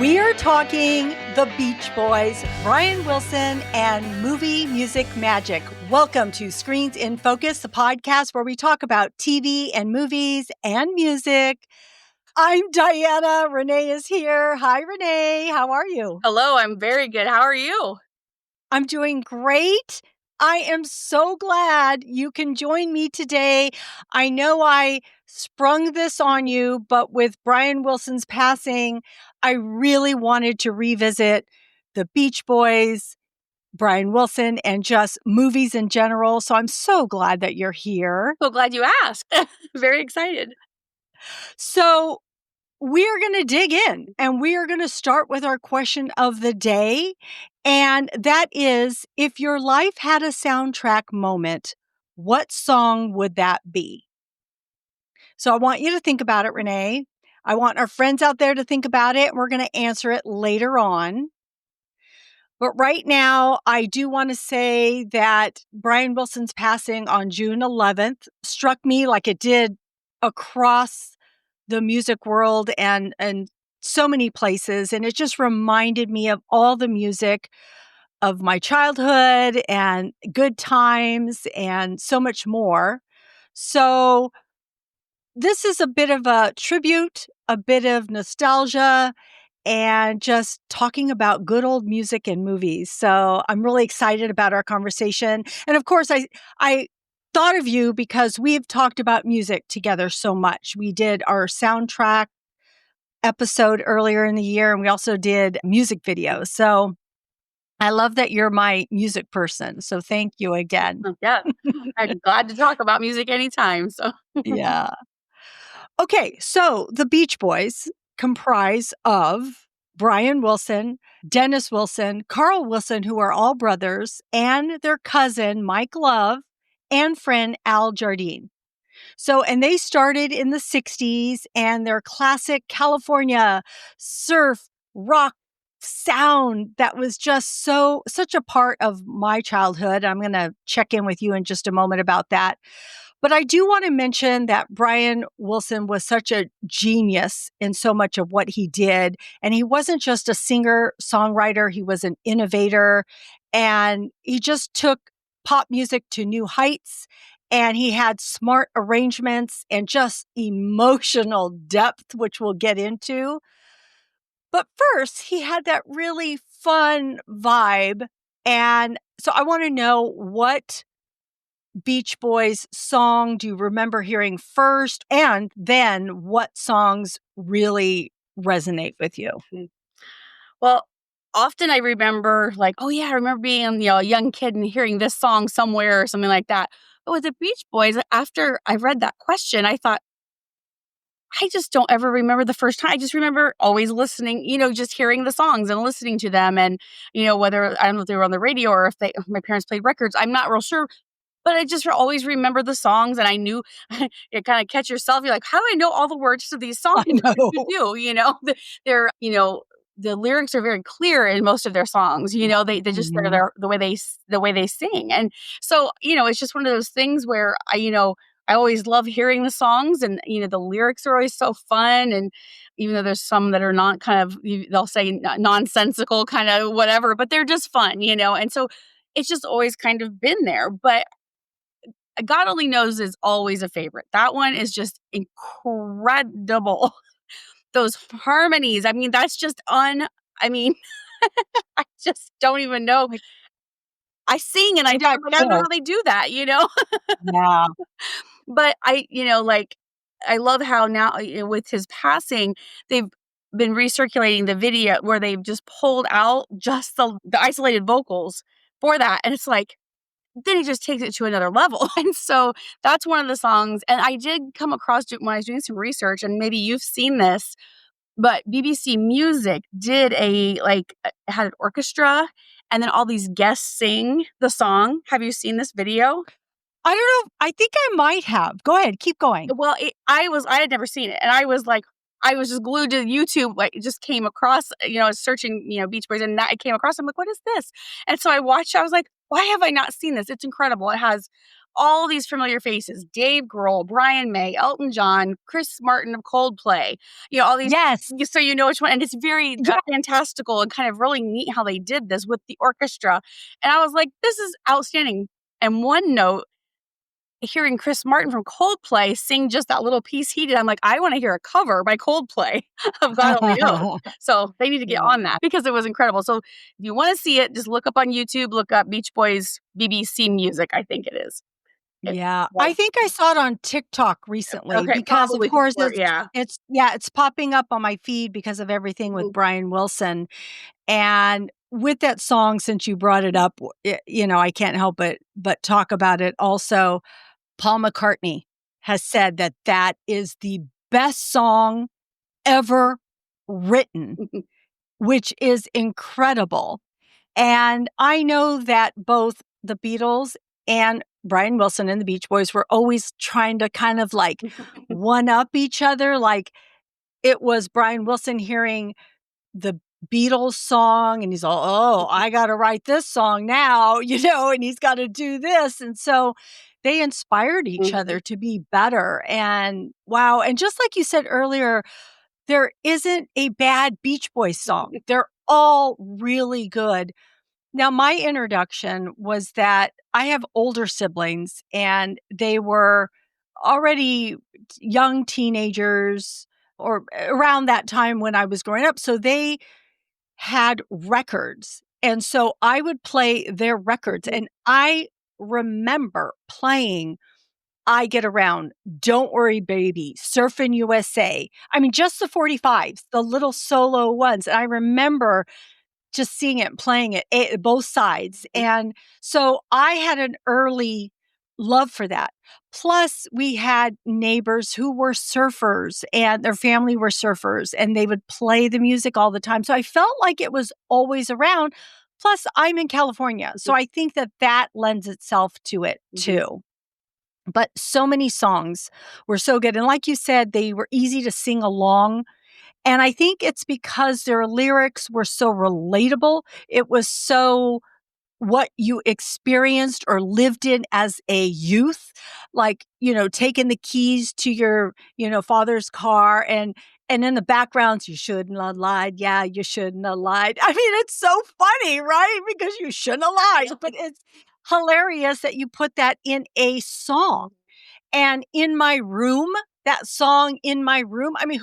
We are talking the Beach Boys, Brian Wilson, and movie music magic. Welcome to Screens in Focus, the podcast where we talk about TV and movies and music. I'm Diana. Renee is here. Hi, Renee. How are you? Hello, I'm very good. How are you? I'm doing great. I am so glad you can join me today. I know I sprung this on you, but with Brian Wilson's passing, I really wanted to revisit the Beach Boys, Brian Wilson, and just movies in general. So I'm so glad that you're here. So glad you asked. Very excited. So we are going to dig in and we are going to start with our question of the day. And that is, if your life had a soundtrack moment, what song would that be? So I want you to think about it, Renee. I want our friends out there to think about it. We're going to answer it later on. But right now, I do want to say that Brian Wilson's passing on June 11th struck me like it did across the music world and so many places. And it just reminded me of all the music of my childhood and good times and so much more. So this is a bit of a tribute, a bit of nostalgia, and just talking about good old music and movies. So I'm really excited about our conversation. And of course, I thought of you because we've talked about music together so much. We did our soundtrack episode earlier in the year, and we also did music videos. So I love that you're my music person. So thank you again. Yeah, I'm glad to talk about music anytime. So Yeah. Okay, so the Beach Boys comprise of Brian Wilson, Dennis Wilson, Carl Wilson, who are all brothers, and their cousin, Mike Love, and friend Al Jardine. So, and they started in the 60s, and their classic California surf rock sound that was just such a part of my childhood. I'm going to check in with you in just a moment about that. But I do want to mention that Brian Wilson was such a genius in so much of what he did. And he wasn't just a singer-songwriter, he was an innovator. And he just took pop music to new heights. And he had smart arrangements and just emotional depth, which we'll get into. But first, he had that really fun vibe. And so I want to know, what Beach Boys song do you remember hearing first? And then what songs really resonate with you? well, often I remember oh yeah, I remember being, a young kid and hearing this song somewhere or something like that. But with the Beach Boys, after I read that question, I thought, I just don't ever remember the first time. I just remember always listening, just hearing the songs and listening to them. And, whether I don't know if they were on the radio or if my parents played records, I'm not real sure. But I just always remember the songs, and I knew you kind of catch yourself. You're like, how do I know all the words to these songs? I know. You do, they're, the lyrics are very clear in most of their songs. They just, they're the way they sing. And so, it's just one of those things where I always love hearing the songs, and, the lyrics are always so fun. And even though there's some that are not they'll say nonsensical kind of whatever, but they're just fun, and so it's just always kind of been there. But God Only Knows is always a favorite. That one is just incredible. Those harmonies. I mean, that's just I just don't even know. I sing and I don't know how they do that, Yeah. But I love how now, with his passing, they've been recirculating the video where they've just pulled out just the isolated vocals for that. And it's like, then he just takes it to another level. And so that's one of the songs. And I did come across when I was doing some research, and maybe you've seen this, but BBC Music did had an orchestra, and then all these guests sing the song. Have you seen this video? I don't know. I think I might have. Go ahead. Keep going. Well, I had never seen it. And I was just glued to YouTube. It just came across, searching, Beach Boys, and I came across, I'm like, what is this? And so I watched, I was like, why have I not seen this? It's incredible. It has all these familiar faces, Dave Grohl, Brian May, Elton John, Chris Martin of Coldplay, all these, Yes. so you know which one. And it's very Yeah. fantastical and kind of really neat how they did this with the orchestra. And I was like, this is outstanding. And one note, hearing Chris Martin from Coldplay sing just that little piece he did, I'm like, I want to hear a cover by Coldplay of God Only Knows. So they need to get on that because it was incredible. So if you want to see it, just look up on YouTube, look up Beach Boys BBC Music, I think it is. Yeah, I think I saw it on TikTok recently Okay, because, of probably course, before, yeah. it's popping up on my feed because of everything with Brian Wilson. And with that song, since you brought it up, I can't help but talk about it. Also, Paul McCartney has said that that is the best song ever written, which is incredible. And I know that both the Beatles and Brian Wilson and the Beach Boys were always trying to kind of like one up each other. Like it was Brian Wilson hearing the Beatles song and he's all, oh, I got to write this song now, and he's got to do this. And so they inspired each other to be better. And wow. And just like you said earlier, there isn't a bad Beach Boys song. They're all really good. Now, my introduction was that I have older siblings and they were already young teenagers or around that time when I was growing up. So they had records. And so I would play their records. And I remember playing I Get Around, Don't Worry Baby, Surfin' USA. I mean, just the 45s, the little solo ones. And I remember just seeing it and playing it, both sides. And so I had an early love for that. Plus, we had neighbors who were surfers and their family were surfers and they would play the music all the time. So I felt like it was always around. Plus, I'm in California. So I think that that lends itself to it too. But so many songs were so good. And like you said, they were easy to sing along. And I think it's because their lyrics were so relatable. It was so what you experienced or lived in as a youth, like, taking the keys to your, father's car and in the backgrounds, you shouldn't have lied. Yeah, you shouldn't have lied. I mean, it's so funny, right? Because you shouldn't have lied, but it's hilarious that you put that in a song. And in my room, that song in my room, I mean,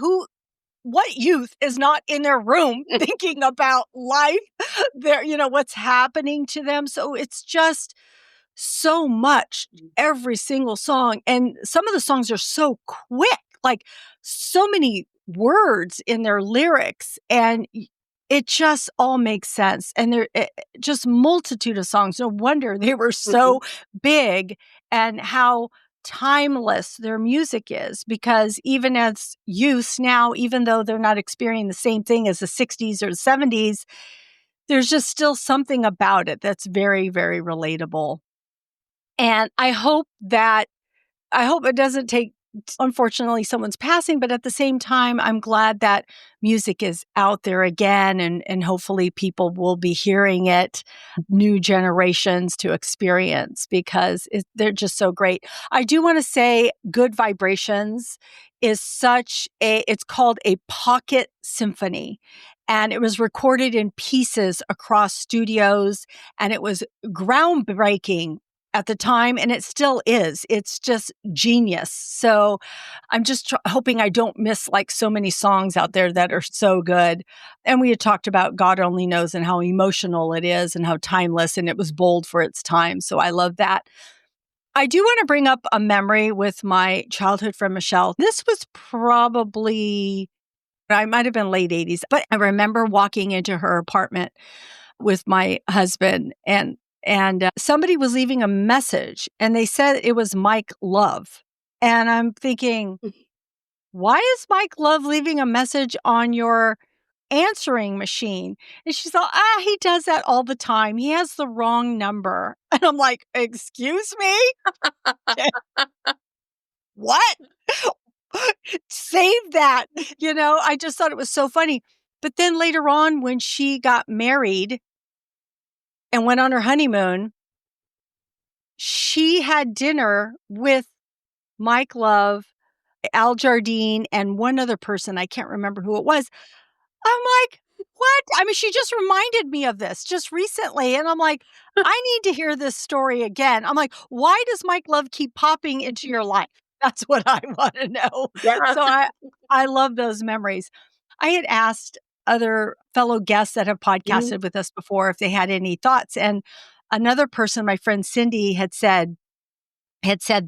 what youth is not in their room thinking about life, what's happening to them? So it's just so much, every single song. And some of the songs are so quick, like so many words in their lyrics. And it just all makes sense. And there just multitude of songs. No wonder they were so big and how timeless their music is, because even as youths now, even though they're not experiencing the same thing as the 60s or the 70s, there's just still something about it that's very, very relatable. And I hope it doesn't take, unfortunately, someone's passing, but at the same time, I'm glad that music is out there again and hopefully people will be hearing it, new generations to experience, because they're just so great. I do want to say Good Vibrations is it's called a pocket symphony. And it was recorded in pieces across studios and it was groundbreaking at the time, and it still is. It's just genius. So I'm just hoping I don't miss like so many songs out there that are so good. And we had talked about God Only Knows and how emotional it is and how timeless, and it was bold for its time. So I love that. I do want to bring up a memory with my childhood friend, Michelle. This was probably, I might have been late 80s, but I remember walking into her apartment with my husband and somebody was leaving a message and they said it was Mike Love. And I'm thinking, why is Mike Love leaving a message on your answering machine? And she's like, he does that all the time. He has the wrong number. And I'm like, excuse me? What? Save that. I just thought it was so funny. But then later on, when she got married and went on her honeymoon, she had dinner with Mike Love, Al Jardine, and one other person. I can't remember who it was. I'm like, "What?" I mean, she just reminded me of this just recently, and I'm like, "I need to hear this story again." I'm like, "Why does Mike Love keep popping into your life?" That's what I wanna know. Yeah. So I love those memories. I had asked other fellow guests that have Mhm. podcasted with us before if they had any thoughts, and another person, my friend Cindy, had said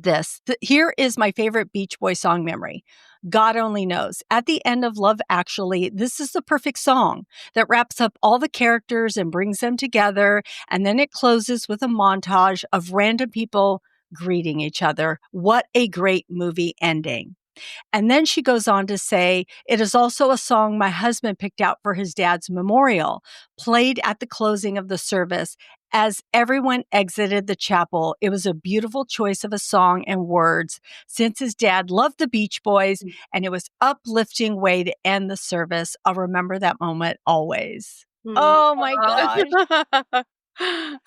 this. Here is my favorite Beach Boy song memory. God only knows. At the end of Love Actually, this is the perfect song that wraps up all the characters and brings them together. And then it closes with a montage of random people greeting each other. What a great movie ending. And then she goes on to say, it is also a song my husband picked out for his dad's memorial, played at the closing of the service. As everyone exited the chapel, it was a beautiful choice of a song and words since his dad loved the Beach Boys and it was uplifting way to end the service. I'll remember that moment always. Mm. Oh my gosh. Aw.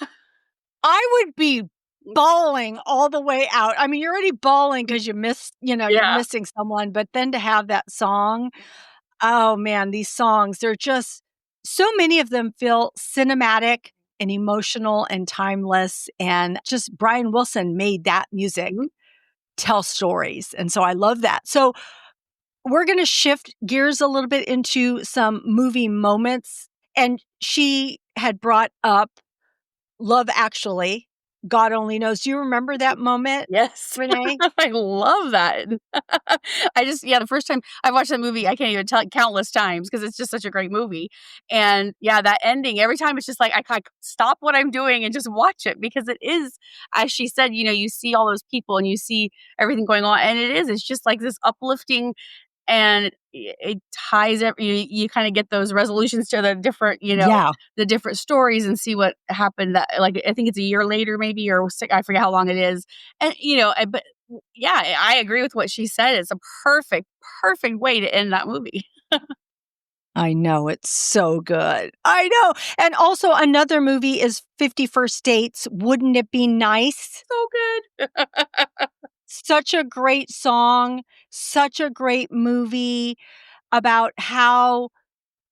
I would be bawling all the way out. I mean, you're already bawling because you miss, you're Yeah. missing someone, but then to have that song, oh man, these songs, they're just so many of them feel cinematic and emotional and timeless. And just Brian Wilson made that music Mhm. tell stories. And so I love that. So we're going to shift gears a little bit into some movie moments. And she had brought up Love Actually, God only knows. Do you remember that moment, Yes. Renee? I love that. I just yeah, the first time I watched that movie, I can't even tell countless times because it's just such a great movie. And yeah, that ending, every time it's just like I stop what I'm doing and just watch it because it is, as she said, you see all those people and you see everything going on. And it's just like this uplifting and it ties you kinda get those resolutions to the different, Yeah, the different stories and see what happened that like, I think it's a year later maybe or si I forget how long it is, and, but yeah, I agree with what she said, it's a perfect, perfect way to end that movie. I know. It's so good. I know. And also another movie is 51st Dates. Wouldn't it be nice? So good. Such a great song, such a great movie about how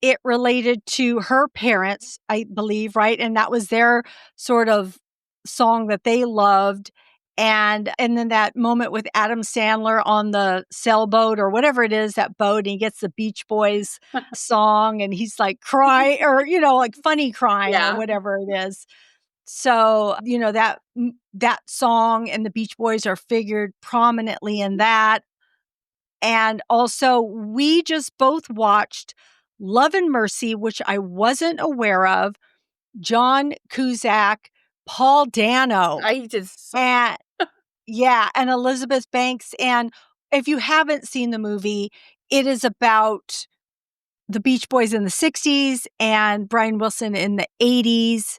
it related to her parents, I believe, right? And that was their sort of song that they loved. And then that moment with Adam Sandler on the sailboat or whatever it is, that boat, and he gets the Beach Boys song and he's like crying or, like funny crying or Yeah. whatever it is. So, that song and the Beach Boys are figured prominently in that. And also, we just both watched Love and Mercy, which I wasn't aware of, John Cusack, Paul Dano, I just and yeah, and Elizabeth Banks. And if you haven't seen the movie, it is about the Beach Boys in the 60s and Brian Wilson in the 80s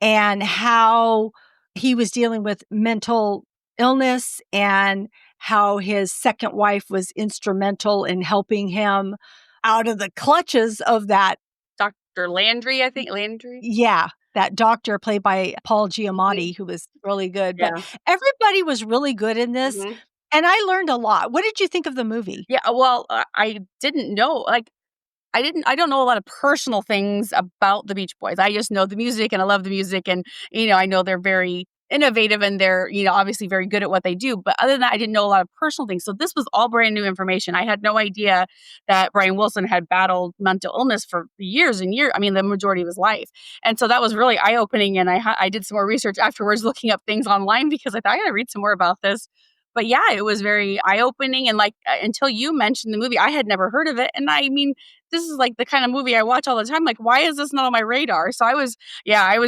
and how he was dealing with mental illness and how his second wife was instrumental in helping him out of the clutches of that. Dr. Landry, I think Landry? Yeah, that doctor played by Paul Mhm. Giamatti, who was really good. But Yeah. everybody was really good in this. Mhm. And I learned a lot. What did you think of the movie? Yeah, well, I didn't know, like I don't know a lot of personal things about the Beach Boys. I just know the music and I love the music and, I know they're very innovative and they're, obviously very good at what they do. But other than that, I didn't know a lot of personal things. So this was all brand new information. I had no idea that Brian Wilson had battled mental illness for years and years. I mean, the majority of his life. And so that was really eye opening. And I did some more research afterwards, looking up things online because I thought I got to read some more about this. But yeah, it was very eye opening. And like until you mentioned the movie, I had never heard of it. And I mean, this is like the kind of movie I watch all the time. Like, why is this not on my radar? So I was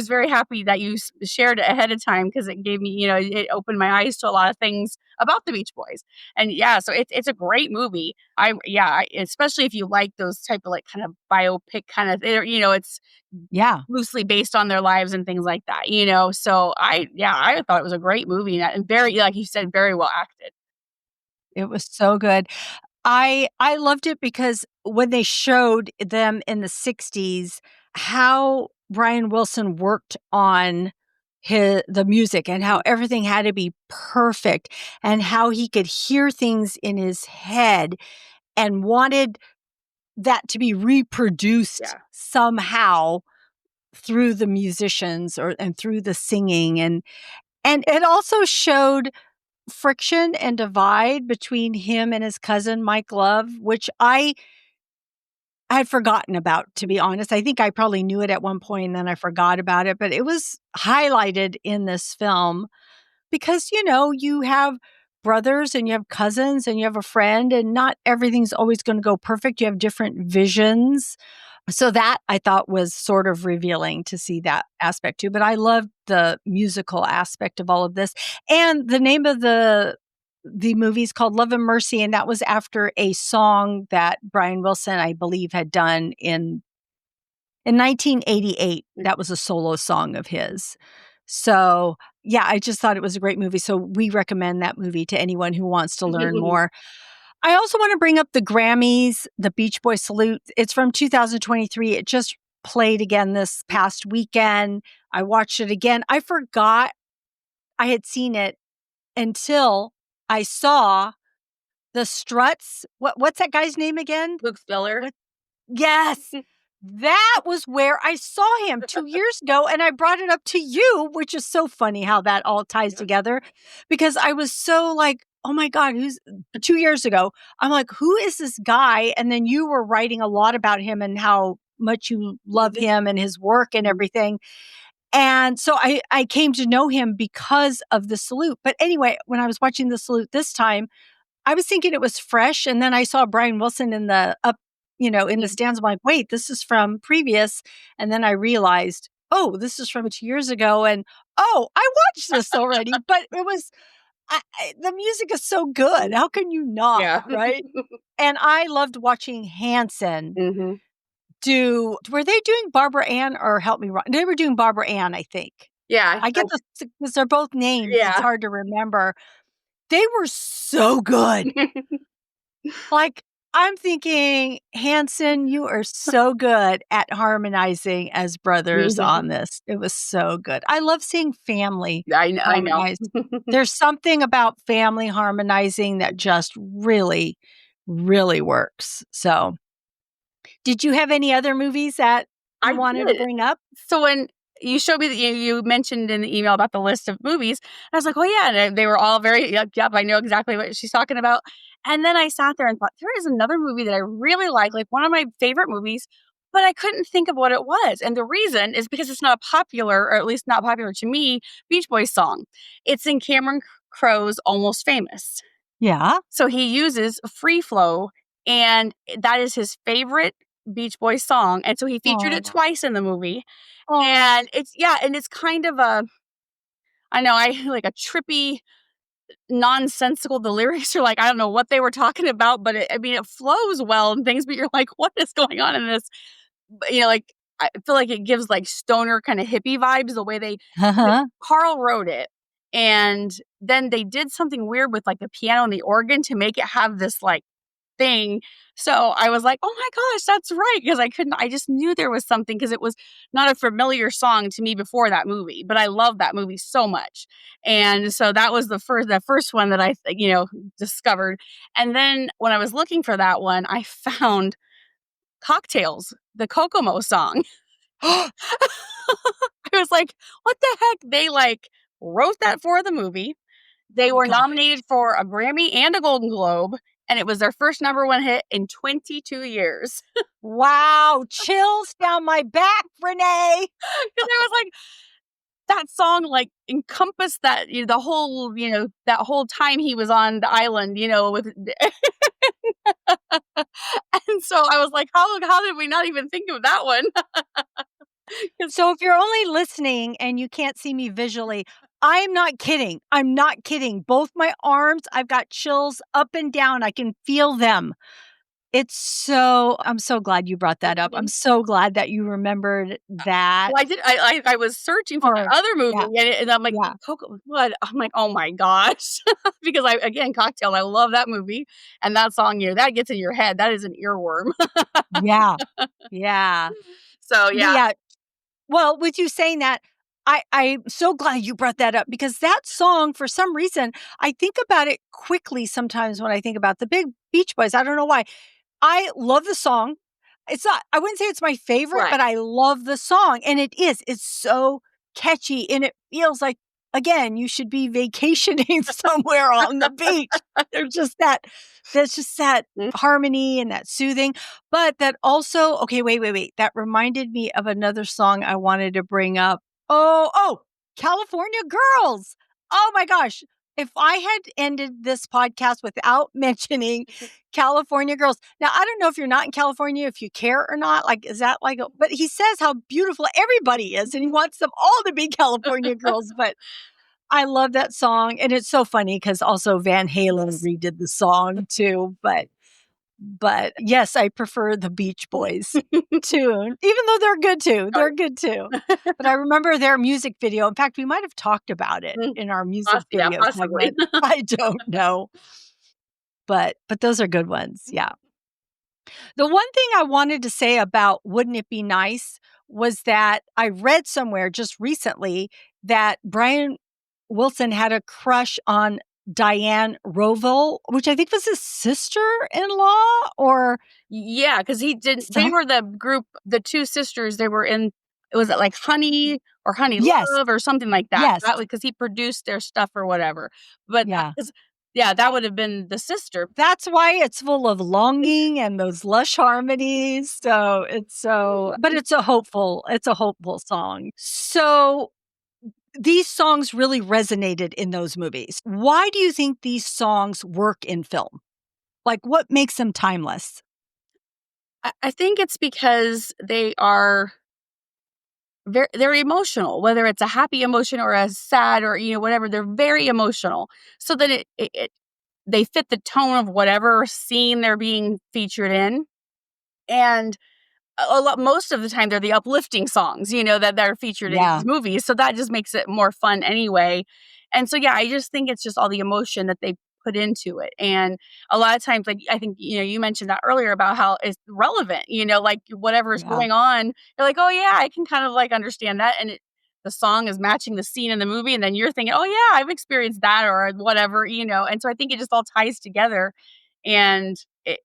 very happy that you shared it ahead of time because it gave me, it opened my eyes to a lot of things about the Beach Boys. And yeah, so it's a great movie. Especially if you like those type of like kind of biopic kind of, it's Yeah, loosely based on their lives and things like that. So I thought it was a great movie and very, like you said, very well acted. it was so good. I loved it because when they showed them in the '60s, how Brian Wilson worked on the music and how everything had to be perfect and how he could hear things in his head and wanted that to be reproduced somehow through the musicians and through the singing. And it also showed friction and divide between him and his cousin, Mike Love, which I had forgotten about, to be honest. I think I probably knew it at one point and then I forgot about it, but it was highlighted in this film because, you have brothers and you have cousins and you have a friend, and not everything's always going to go perfect. You have different visions. So that I thought was sort of revealing to see that aspect too. But I loved the musical aspect of all of this. And the name of the movie is called Love and Mercy, and that was after a song that Brian Wilson, I believe, had done in 1988. That was a solo song of his. So, yeah, I just thought it was a great movie. So we recommend that movie to anyone who wants to learn more. I also want to bring up the Grammys, the Beach Boys Salute. It's from 2023. It just played again this past weekend. I watched it again. I forgot I had seen it until I saw the Struts. What's that guy's name again? Luke Spiller. Yes. That was where I saw him 2 years ago, and I brought it up to you, which is so funny how that all ties together, because I was so like, oh my God, 2 years ago? I'm like, who is this guy? And then you were writing a lot about him and how much you love him and his work and everything. And so I came to know him because of the Salute. But anyway, when I was watching the Salute this time, I was thinking it was fresh. And then I saw Brian Wilson in the in the stands. I'm like, wait, this is from previous. And then I realized, oh, this is from 2 years ago. And oh, I watched this already. But it was, the music is so good. How can you not? Yeah. Right. And I loved watching Hanson were they doing Barbara Ann or help me? They were doing Barbara Ann, I think. Yeah. I get this because they're both names. Yeah. It's hard to remember. They were so good. Like, I'm thinking, Hanson, you are so good at harmonizing as brothers on this. It was so good. I love seeing family harmonize. There's something about family harmonizing that just really, really works. So, did you have any other movies that you wanted to bring up? So when you showed me that you mentioned in the email about the list of movies, I was like, oh yeah, and they were all very, yep, I know exactly what she's talking about. And then I sat there and thought, there is another movie that I really like one of my favorite movies, but I couldn't think of what it was. And the reason is because it's not a popular, or at least not popular to me, Beach Boys song. It's in Cameron Crowe's Almost Famous. Yeah. So he uses Free Flow, and that is his favorite Beach Boys song. And so he featured it twice in the movie. And it's kind of like a trippy, nonsensical. The lyrics are like, I don't know what they were talking about, but it flows well and things, but you're like, what is going on in this? But, I feel like it gives like stoner kind of hippie vibes, the way Carl wrote it. And then they did something weird with like the piano and the organ to make it have this like thing. So I was like, oh my gosh, that's right. Because I just knew there was something, because it was not a familiar song to me before that movie, but I love that movie so much. And so that was the first one that I, discovered. And then when I was looking for that one, I found Cocktails, the Kokomo song. I was like, what the heck? They wrote that for the movie. They were nominated for a Grammy and a Golden Globe, and it was their first #1 hit in 22 years. Wow. Chills down my back, Renee. Because I was like, that song encompassed that, the whole, that whole time he was on the island, with and so I was like, how did we not even think of that one? So if you're only listening and you can't see me visually, I'm not kidding. I'm not kidding. Both my arms, I've got chills up and down. I can feel them. I'm so glad you brought that up. I'm so glad that you remembered that. Well, I did. I was searching for the other movie, and I'm like, Coco, what? I'm like, oh my gosh, because Cocktail. I love that movie, and that song, that gets in your head. That is an earworm. Yeah, yeah. So yeah. Well, with you saying that, I'm so glad you brought that up because that song, for some reason, I think about it quickly sometimes when I think about the Big Beach Boys. I don't know why. I love the song. It's not, I wouldn't say it's my favorite, Right. but I love the song. And it is. It's so catchy and it feels like, again, you should be vacationing somewhere on the beach. There's just that, there's just that Mm. harmony and that soothing. But that also, okay, wait. That reminded me of another song I wanted to bring up. Oh, California Girls. Oh my gosh. If I had ended this podcast without mentioning California Girls. Now, I don't know if you're not in California, if you care or not. Like, is that like, but he says how beautiful everybody is and he wants them all to be California Girls. But I love that song. And it's so funny because also Van Halen redid the song too. But yes, I prefer the Beach Boys tune, even though they're good too. They're good too. But I remember their music video. In fact, we might have talked about it Mm. in our music Yeah, video possibly. segment. I don't know. But those are good ones. Yeah. The one thing I wanted to say about Wouldn't It Be Nice was that I read somewhere just recently that Brian Wilson had a crush on Diane Rovell, which I think was his sister-in-law or Yeah, because he did they some. were the group, the 2 sisters, they were in, was it like Honey or Honey Yes, Love or something like that? yes, That was because he produced their stuff or whatever. But that yeah. is, yeah, that would have been the sister. That's why it's full of longing and those lush harmonies. So but it's a hopeful song. So these songs really resonated in those movies. Why do you think these songs work in film? Like, what makes them timeless? I think it's because they are they're emotional, whether it's a happy emotion or a sad or, whatever, they're very emotional. So that it they fit the tone of whatever scene they're being featured in. And a lot, most of the time they're the uplifting songs, that are featured in Yeah, these movies, so that just makes it more fun anyway. And so, yeah, I just think it's just all the emotion that they put into it. And a lot of times, like, I think, you mentioned that earlier about how it's relevant, like whatever is yeah, going on, you're like, "Oh, yeah, I can kind of, like, understand that," and the song is matching the scene in the movie, and then you're thinking, "Oh, yeah, I've experienced that," or whatever, and so I think it just all ties together, and it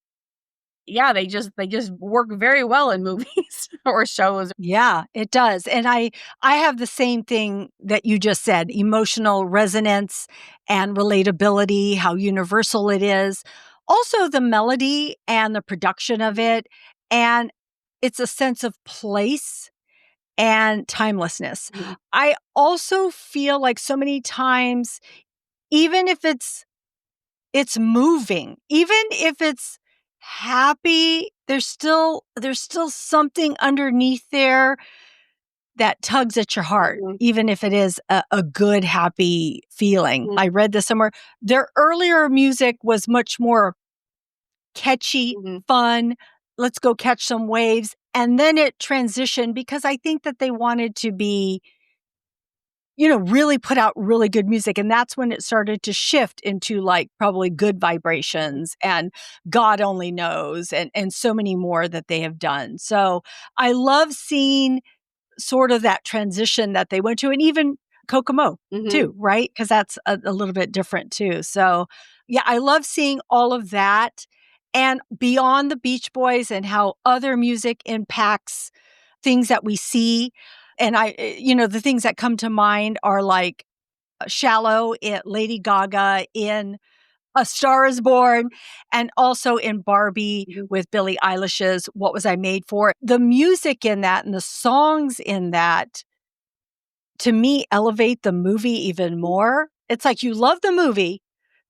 yeah, they just work very well in movies or shows. yeah, it does. And I have the same thing that you just said, emotional resonance and relatability, how universal it is. Also the melody and the production of it, and it's a sense of place and timelessness. Mhm, I also feel like so many times, even if it's moving, even if it's happy, there's still something underneath there that tugs at your heart, mhm, even if it is a good, happy feeling. mhm, I read this somewhere. Their earlier music was much more catchy, mhm, fun. Let's go catch some waves. And then it transitioned because I think that they wanted to be, really put out really good music. And that's when it started to shift into like probably good vibrations and God only knows and so many more that they have done. So I love seeing sort of that transition that they went to, and even Kokomo mhm, too, right? Because that's a little bit different too. So yeah, I love seeing all of that. And beyond the Beach Boys and how other music impacts things that we see. And the things that come to mind are like Shallow, Lady Gaga in A Star Is Born, and also in Barbie mhm, with Billie Eilish's What Was I Made For? The music in that and the songs in that, to me, elevate the movie even more. It's like you love the movie,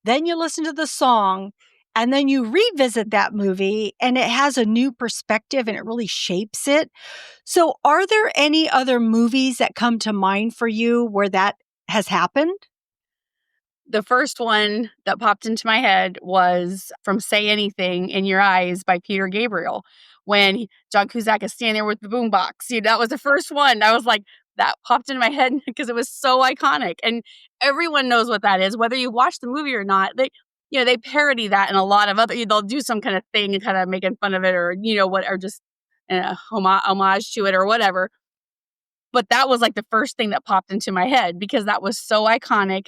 then you listen to the song, and then you revisit that movie, and it has a new perspective and it really shapes it. So, are there any other movies that come to mind for you where that has happened? The first one that popped into my head was from Say Anything in Your Eyes by Peter Gabriel, when John Cusack is standing there with the boombox. That was the first one. I was like, that popped into my head because it was so iconic, and everyone knows what that is, whether you watch the movie or not. They parody that in a lot of other, they'll do some kind of thing and kinda making fun of it, or, what, or just, homage to it or whatever. But that was like the first thing that popped into my head because that was so iconic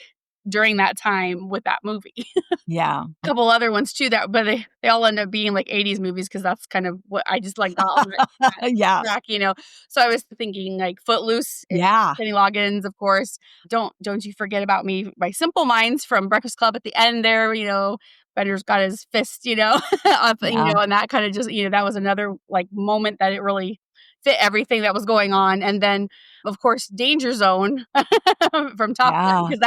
during that time with that movie. Yeah. Couple other ones too but they all end up being like 80s movies because that's kind of what I just like got on that Yeah. track, you know? So I was thinking like Footloose, Yeah. Kenny Loggins, of course. Don't You Forget About Me by Simple Minds from Breakfast Club at the end there, you know, Bender's got his fist, you know, up, you Yeah. know, and that kind of just, you know, that was another like moment that it really fit everything that was going on. And then, of course, Danger Zone from Top Gun, Yeah. because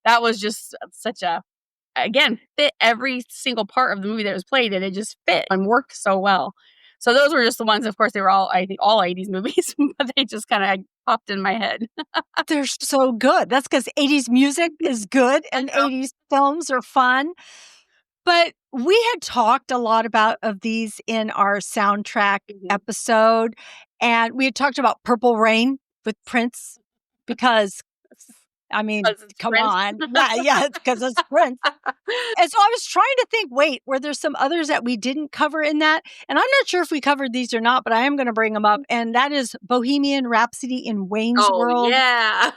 that was just such a again, fit every single part of the movie that was played, and it just fit and worked so well. So those were just the ones, of course, they were all, I think, all 80s movies, but they just kinda popped in my head. They're so good. That's because 80s music is good and 80s films are fun. But we had talked a lot about of these in our soundtrack Mhm. episode, and we had talked about Purple Rain with Prince because, I mean, 'Cause it's come Prince. on. Yeah, yeah, it's 'cause it's Prince. And so I was trying to think, wait, were there some others that we didn't cover in that? And I'm not sure if we covered these or not, but I am gonna bring them up, and that is Bohemian Rhapsody in Wayne's Oh, World, yeah.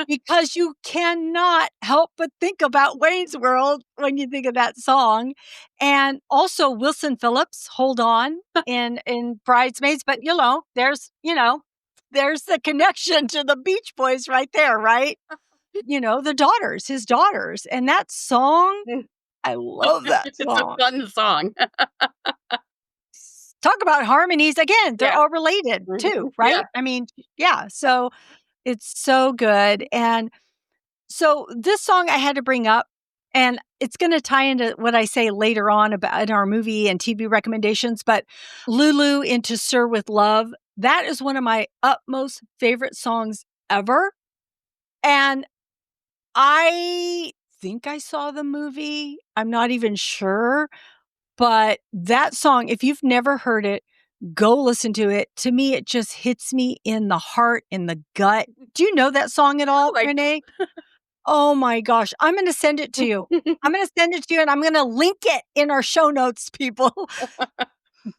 because you cannot help but think about Wayne's World when you think of that song. And also Wilson Phillips, Hold On, in Bridesmaids, but, there's the connection to the Beach Boys right there, right? The daughters, his daughters, and that song, I love that It's a song. fun song. Talk about harmonies, again, they're Yeah. all related too, Mhm. Yeah. right? I mean, yeah, so it's so good, and so this song I had to bring up, and it's gonna tie into what I say later on about in our movie and TV recommendations, but Lulu into Sir with Love, that is one of my utmost favorite songs ever, and I think I saw the movie, I'm not even sure, but that song, if you've never heard it, go listen to it. To me, it just hits me in the heart, in the gut. Do you know that song at all, Like Renee? Oh my gosh, I'm gonna send it to you. I'm gonna send it to you, and I'm gonna link it in our show notes, people.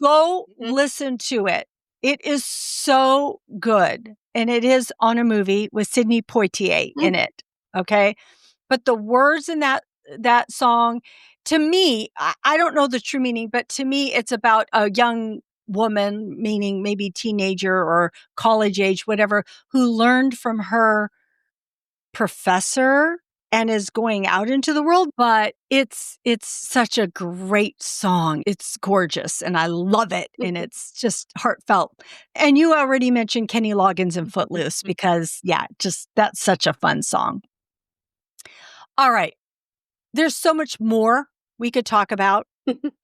Go Mhm. listen to it. It is so good, and it is on a movie with Sidney Poitier in it, okay? But the words in that song, to me, I don't know the true meaning, but to me, it's about a young woman, meaning maybe teenager or college age, whatever, who learned from her professor and is going out into the world, but it's such a great song. It's gorgeous and I love it and it's just heartfelt. And you already mentioned Kenny Loggins and Footloose because yeah, just that's such a fun song. All right. There's so much more we could talk about.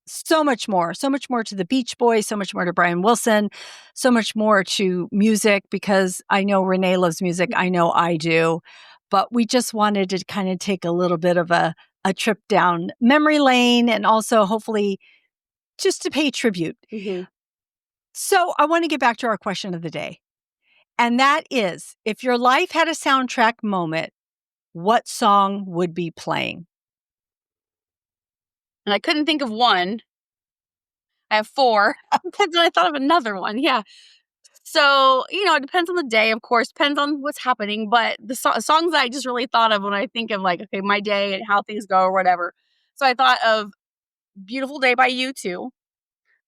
So much more to the Beach Boys, so much more to Brian Wilson, so much more to music because I know Renee loves music. I know I do. But we just wanted to kind of take a little bit of a trip down memory lane and also hopefully just to pay tribute. Mhm. So I want to get back to our question of the day. And that is if your life had a soundtrack moment, what song would be playing? And I couldn't think of one. I have 4, but then I thought of another one, yeah. So, it depends on the day, of course, depends on what's happening, but the songs that I just really thought of when I think of, like, okay, my day and how things go or whatever. So I thought of "Beautiful Day" by U2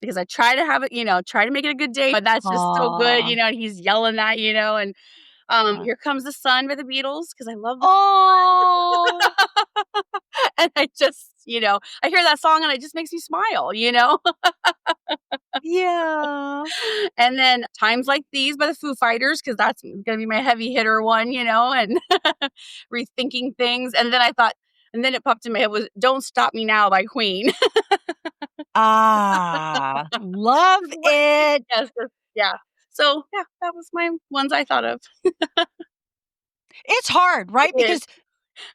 because I try to have it, try to make it a good day, but that's just so good, Aw. and he's yelling that, and, "Here Comes the Sun" by the Beatles because I love the Oh. and I just, I hear that song and it just makes me smile, you know? Yeah. And then Times Like These by the Foo Fighters, because that's gonna be my heavy hitter one, and rethinking things. And then it popped in my head was Don't Stop Me Now by Queen. Ah, love What it. yes, yeah. So, yeah, that was my ones I thought of. It's hard, right? It is.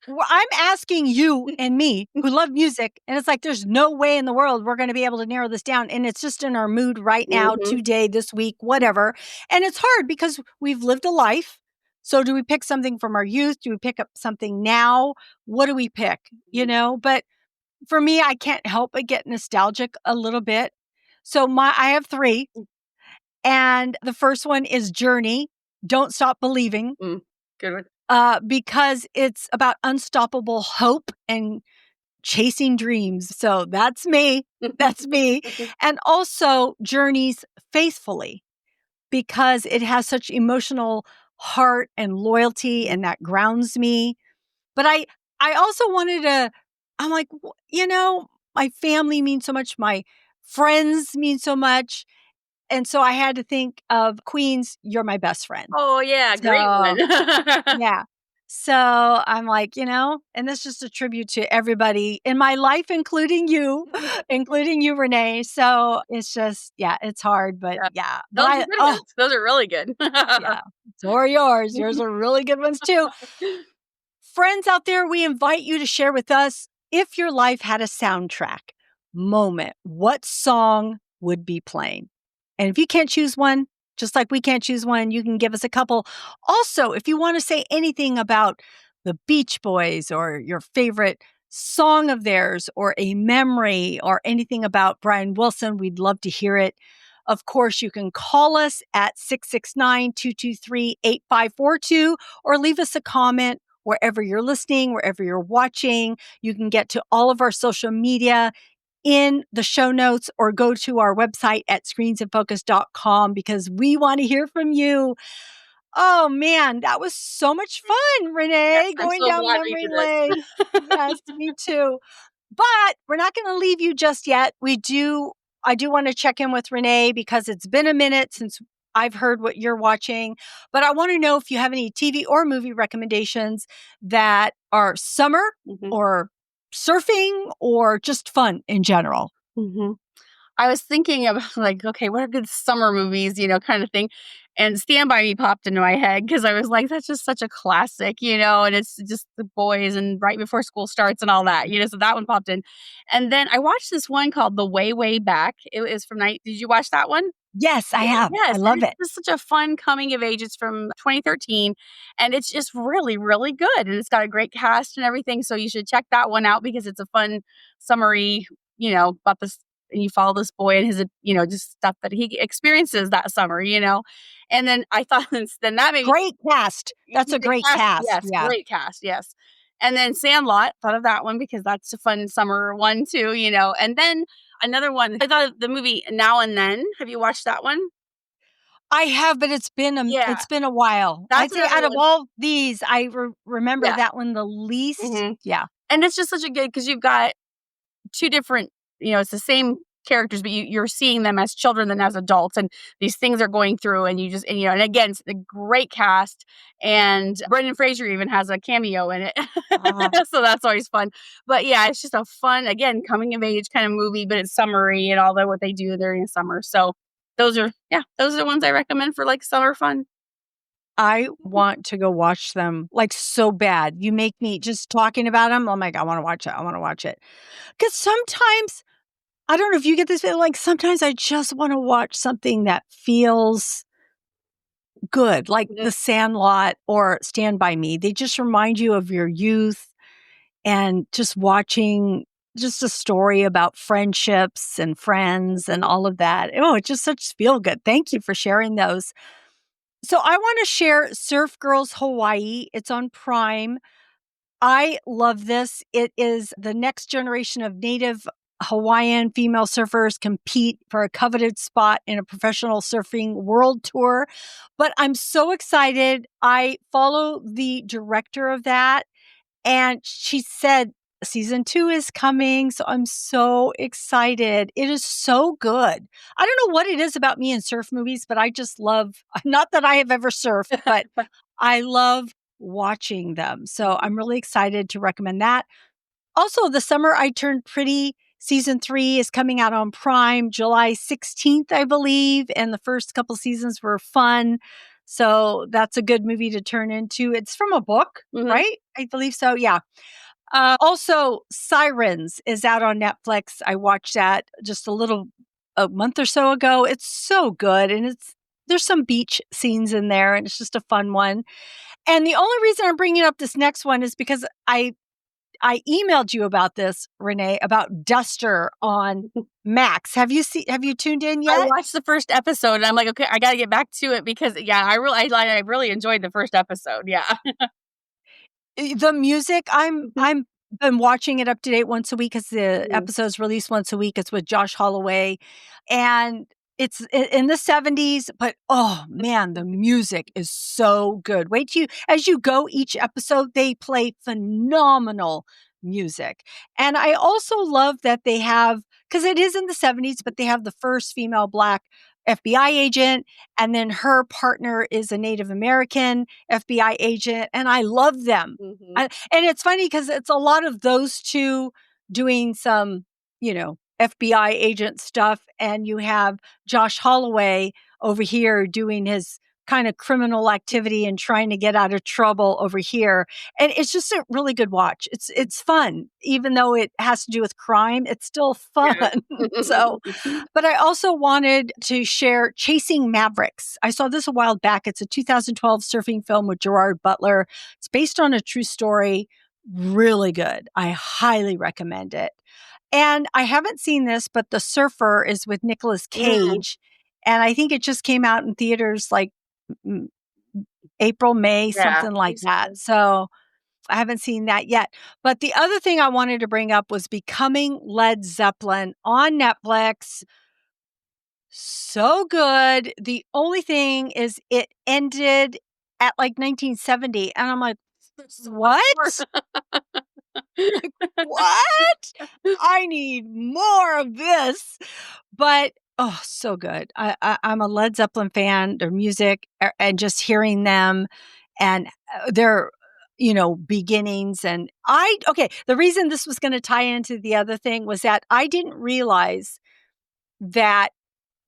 Because I'm asking you and me who love music, and it's like there's no way in the world we're gonna be able to narrow this down, and it's just in our mood right now, Mhm. today, this week, whatever, and it's hard because we've lived a life. So do we pick something from our youth? Do we pick up something now? What do we pick? But for me, I can't help but get nostalgic a little bit. So I have 3, and the first one is Journey Don't Stop Believing, Good one. because it's about unstoppable hope and chasing dreams. So that's me. That's me. And also Journey's Faithfully, because it has such emotional heart and loyalty, and that grounds me. But I also wanted to, I'm like, my family means so much. My friends mean so much. And so I had to think of Queen's You're My Best Friend. Oh, yeah, great So, one. yeah. So I'm like, and that's just a tribute to everybody in my life, including you, including you, Renee. So it's just, yeah, it's hard, but Yeah. yeah. But Those are good ones. Those are really good. yeah. So are yours. Yours are really good ones too. Friends out there, we invite you to share with us, if your life had a soundtrack moment, what song would be playing? And if you can't choose one, just like we can't choose one, you can give us a couple. Also, if you want to say anything about the Beach Boys or your favorite song of theirs or a memory or anything about Brian Wilson, we'd love to hear it. Of course, you can call us at 669-223-8542 or leave us a comment wherever you're listening, wherever you're watching. You can get to all of our social media in the show notes or go to our website at screensinfocus.com, because we want to hear from you. Oh man, that was so much fun, Yes, Renee, I'm going so down glad we did memory this. lane. Yes, me too. But we're not going to leave you just yet. I do want to check in with Renee because it's been a minute since I've heard what you're watching. But I want to know if you have any TV or movie recommendations that are summer Mhm, or surfing or just fun in general. mhm. I was thinking about, like, okay, what are good summer movies, kind of thing. And Stand By Me popped into my head because I was like, that's just such a classic, and it's just the boys and right before school starts and all that, so that one popped in. And then I watched this one called The Way, Way Back. It is from night. Did you watch that one? Yes, I have. I Yes, and love it's it. just such a fun coming of age. It's from 2013, and it's just really, really good, and it's got a great cast and everything, so you should check that one out because it's a fun summary, about this, and you follow this boy and his, just stuff that he experiences that summer, and then I thought then that made me Great cast. That's a the great cast, cast. yes, Yeah. great cast, yes, and then Sandlot, thought of that one because that's a fun summer one too, and then another one, I thought of the movie Now and Then. Have you watched that one? I have, but Yeah, it's been a while. that's I'd say another out of one. all these, I remember Yeah, that one the least. mhm, Yeah. and it's just such a good because 'cause you've got 2 different, it's the same characters, but you're seeing them as children than as adults, and these things are going through, and you just and again, it's a great cast, and Brendan Fraser even has a cameo in it. Ah, So that's always fun. But yeah, it's just a fun, again, coming of age kind of movie, but it's summery and all that what they do during the summer. So those are the ones I recommend for, like, summer fun. I want to go watch them like so bad. You make me just talking about them. Oh my God, I want to watch it. I want to watch it. Because sometimes, I don't know if you get this feeling, like sometimes I just want to watch something that feels good, like Mhm, The Sandlot or Stand By Me. They just remind you of your youth and just watching just a story about friendships and friends and mhm, all of that. Oh, it's just such feel good. Thank you for sharing those. So I want to share Surf Girls Hawaii. It's on Prime. I love this. It is the next generation of Native Hawaiian female surfers compete for a coveted spot in a professional surfing world tour. But I'm so excited. I follow the director of that, and she said season 2 is coming. So I'm so excited. It is so good. I don't know what it is about me and surf movies, but I just love, not that I have ever surfed, but I love watching them. So mhm, I'm really excited to recommend that. Also, The Summer I Turned Pretty season 3 is coming out on Prime July 16th, I believe. And the first couple seasons were fun. So that's a good movie to turn into. It's from a book, mhm. right? I believe so. Yeah. Also, Sirens is out on Netflix. I watched that just a month or so ago. It's so good. And there's some beach scenes in there, and it's just a fun one. And the only reason I'm bringing up this next one is because I emailed you about this, Renee, about Duster on Max. Have you tuned in I yet? watched the first episode and I'm like, okay, I got to get back to it because I really enjoyed the first episode. Yeah. The music, Mhm. I'm been watching it up to date once a week because the Mhm. episodes released once a week. It's with Josh Holloway, and it's in the 70s, but oh man, the music is so good. Wait till you as you go each episode, they play phenomenal music. And I also love that they have because it is in the 70s, but they have the first female Black FBI agent, and then her partner is a Native American FBI agent, and I love them. Mhm. And it's funny because it's a lot of those two doing some, FBI agent stuff, and you have Josh Holloway over here doing his kind of criminal activity and trying to get out of trouble over here. And it's just a really good watch. It's fun, even though it has to do with crime. It's still fun. Yeah. So but I also wanted to share Chasing Mavericks. I saw this a while back. It's a 2012 surfing film with Gerard Butler. It's based on a true story. Really good. I highly recommend it. And I haven't seen this, but The Surfer is with Nicolas Mm, Cage. And I think it just came out in theaters like mm, April, May, yeah. something like that. So I haven't seen that yet. But the other thing I wanted to bring up was Becoming Led Zeppelin on Netflix. So good. The only thing is it ended at like 1970. And I'm like, There's so much more. what? Like, what? I need more of this. But oh, so good. I'm a Led Zeppelin fan. Their music and just hearing them and their beginnings. And the reason this was going to tie into the other thing was that I didn't realize that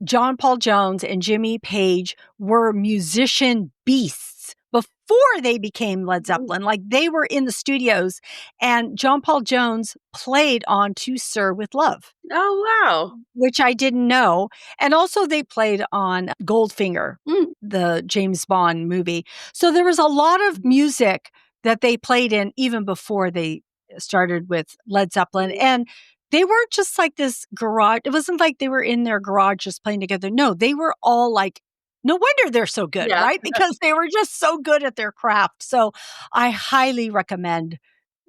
John Paul Jones and Jimmy Page were musician beasts before they became Led Zeppelin. Like they were in the studios, and John Paul Jones played on To Sir with Love, Oh, wow. which I didn't know. And also they played on Goldfinger, Mm. the James Bond movie. So there was a lot of music that they played in even before they started with Led Zeppelin. And they weren't just like this garage. It wasn't like they were in their garage just playing together. No, they were all like, no wonder they're so good, Yeah. right? Because they were just so good at their craft. So I highly recommend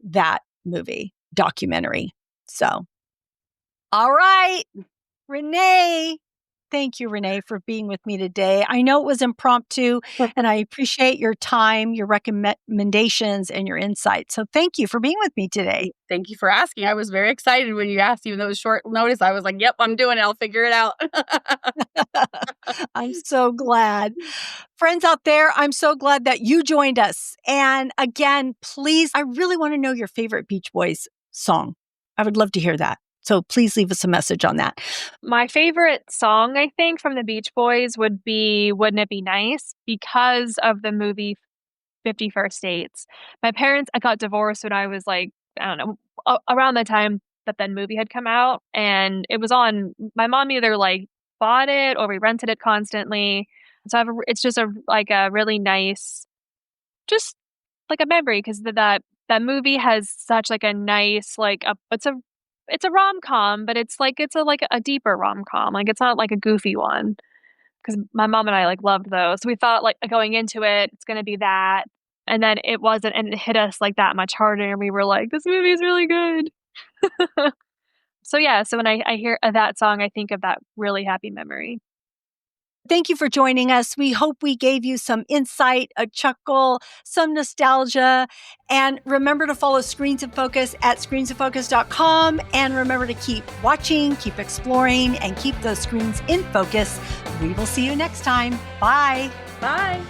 that movie documentary. So, all right. Renee. Thank you, Renee, for being with me today. I know it was impromptu, and I appreciate your time, your recommendations, and your insights. So thank you for being with me today. Thank you for asking. I was very excited when you asked, even though it was short notice. I was like, yep, I'm doing it. I'll figure it out. I'm so glad. Friends out there, I'm so glad that you joined us. And again, please, I really want to know your favorite Beach Boys song. I would love to hear that. So please leave us a message on that. My favorite song, I think, from the Beach Boys would be Wouldn't It Be Nice because of the movie 50 First Dates. My parents I got divorced when I was like, I don't know, around the time that movie had come out, and it was on my mom either like bought it or we rented it constantly. So it's just a really nice just like a memory because that movie has such like a nice it's a rom-com, but it's a deeper rom-com. Like it's not like a goofy one because my mom and I like loved those. So we thought like going into it, it's gonna be that, and then it wasn't, and it hit us like that much harder, and we were like, this movie is really good. So yeah, so when I hear that song, I think of that really happy memory. Thank you for joining us. We hope we gave you some insight, a chuckle, some nostalgia. And remember to follow Screens in Focus at screensinfocus.com. And remember to keep watching, keep exploring, and keep those screens in focus. We will see you next time. Bye. Bye.